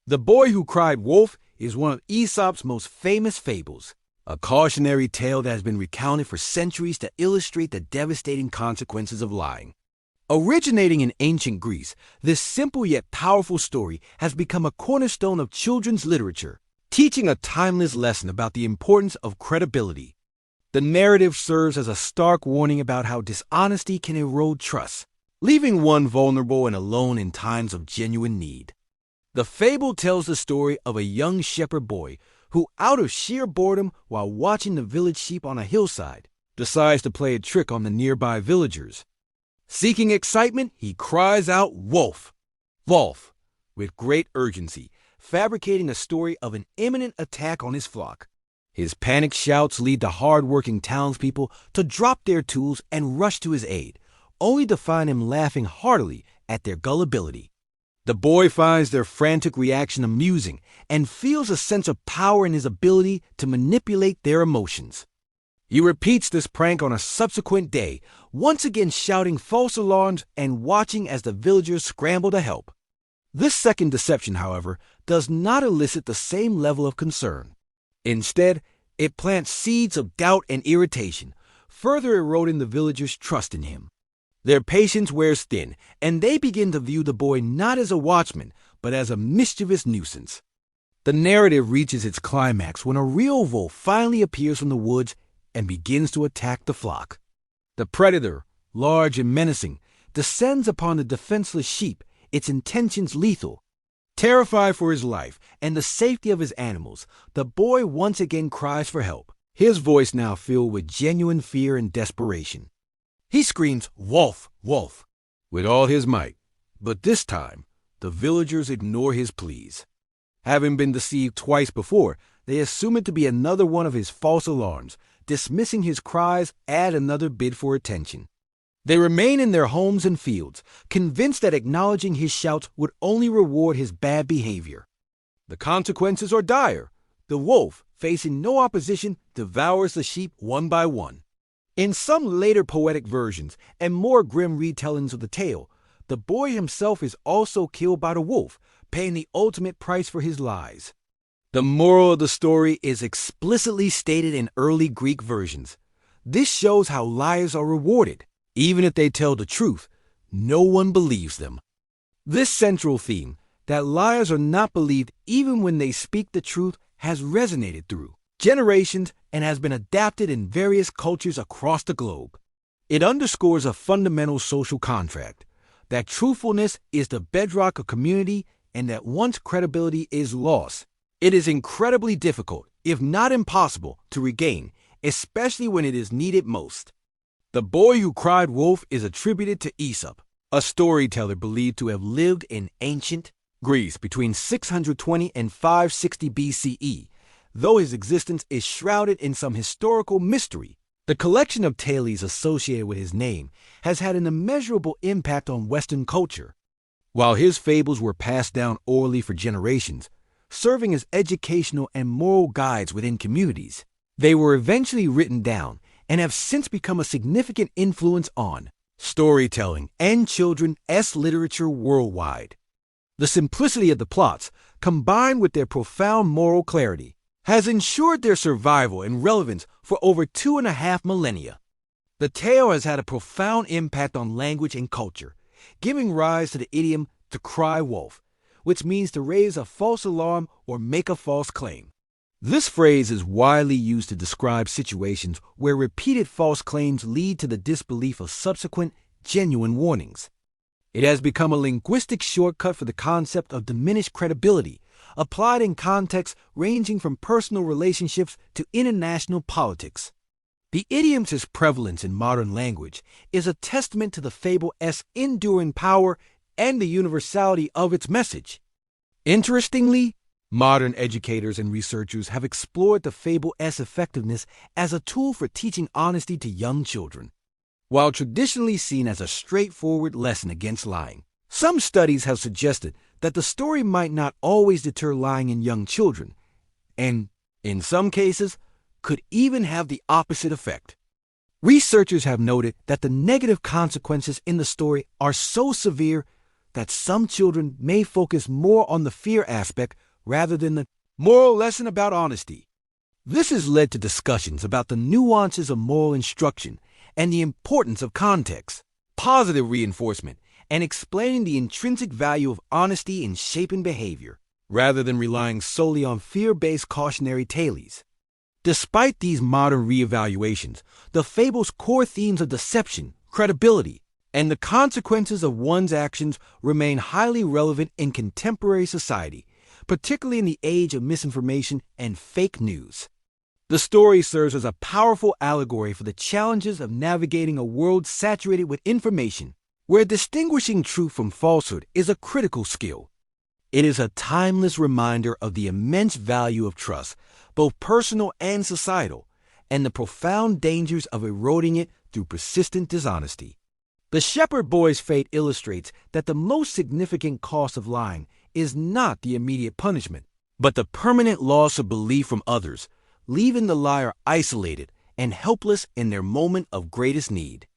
The Boy Who Cried Wolf is one of Aesop's most famous fables, a cautionary tale that has been recounted for centuries to illustrate the devastating consequences of lying. Originating in ancient Greece, this simple yet powerful story has become a cornerstone of children's literature, teaching a timeless lesson about the importance of credibility. The narrative serves as a stark warning about how dishonesty can erode trust, leaving one vulnerable and alone in times of genuine need. The fable tells the story of a young shepherd boy who, out of sheer boredom while watching the village sheep on a hillside, decides to play a trick on the nearby villagers. Seeking excitement, he cries out, "Wolf! Wolf!" with great urgency, fabricating a story of an imminent attack on his flock. His panicked shouts lead the hard-working townspeople to drop their tools and rush to his aid, only to find him laughing heartily at their gullibility. The boy finds their frantic reaction amusing and feels a sense of power in his ability to manipulate their emotions. He repeats this prank on a subsequent day, once again shouting false alarms and watching as the villagers scramble to help. This second deception, however, does not elicit the same level of concern. Instead, it plants seeds of doubt and irritation, further eroding the villagers' trust in him. Their patience wears thin, and they begin to view the boy not as a watchman, but as a mischievous nuisance. The narrative reaches its climax when a real wolf finally appears from the woods and begins to attack the flock. The predator, large and menacing, descends upon the defenseless sheep, its intentions lethal. Terrified for his life and the safety of his animals, the boy once again cries for help, his voice now filled with genuine fear and desperation. He screams, "Wolf! Wolf!" with all his might, but this time, the villagers ignore his pleas. Having been deceived twice before, they assume it to be another one of his false alarms, dismissing his cries as another bid for attention. They remain in their homes and fields, convinced that acknowledging his shouts would only reward his bad behavior. The consequences are dire. The wolf, facing no opposition, devours the sheep one by one. In some later poetic versions and more grim retellings of the tale, the boy himself is also killed by the wolf, paying the ultimate price for his lies. The moral of the story is explicitly stated in early Greek versions. This shows how liars are rewarded. Even if they tell the truth, no one believes them. This central theme, that liars are not believed even when they speak the truth, has resonated through generations and has been adapted in various cultures across the globe. It underscores a fundamental social contract, that truthfulness is the bedrock of community and that once credibility is lost, it is incredibly difficult, if not impossible, to regain, especially when it is needed most. The Boy Who Cried Wolf is attributed to Aesop, a storyteller believed to have lived in ancient Greece between 620 and 560 BCE, though his existence is shrouded in some historical mystery. The collection of tales associated with his name has had an immeasurable impact on Western culture. While his fables were passed down orally for generations, serving as educational and moral guides within communities, they were eventually written down and have since become a significant influence on storytelling and children's literature worldwide. The simplicity of the plots, combined with their profound moral clarity, has ensured their survival and relevance for over 2.5 millennia. The tale has had a profound impact on language and culture, giving rise to the idiom "to cry wolf," which means to raise a false alarm or make a false claim. This phrase is widely used to describe situations where repeated false claims lead to the disbelief of subsequent, genuine warnings. It has become a linguistic shortcut for the concept of diminished credibility, applied in contexts ranging from personal relationships to international politics. The idiom's prevalence in modern language is a testament to the fable's enduring power and the universality of its message. Interestingly, modern educators and researchers have explored the fable's effectiveness as a tool for teaching honesty to young children. While traditionally seen as a straightforward lesson against lying, some studies have suggested that the story might not always deter lying in young children, and, in some cases, could even have the opposite effect. Researchers have noted that the negative consequences in the story are so severe that some children may focus more on the fear aspect rather than the moral lesson about honesty. This has led to discussions about the nuances of moral instruction and the importance of context, positive reinforcement, and explaining the intrinsic value of honesty in shaping behavior, rather than relying solely on fear-based cautionary tales. Despite these modern reevaluations, the Fable's core themes of deception, credibility, and the consequences of one's actions remain highly relevant in contemporary society, particularly in the age of misinformation and fake news. The story serves as a powerful allegory for the challenges of navigating a world saturated with information, where distinguishing truth from falsehood is a critical skill. It is a timeless reminder of the immense value of trust, both personal and societal, and the profound dangers of eroding it through persistent dishonesty. The shepherd boy's fate illustrates that the most significant cost of lying is not the immediate punishment, but the permanent loss of belief from others, leaving the liar isolated and helpless in their moment of greatest need.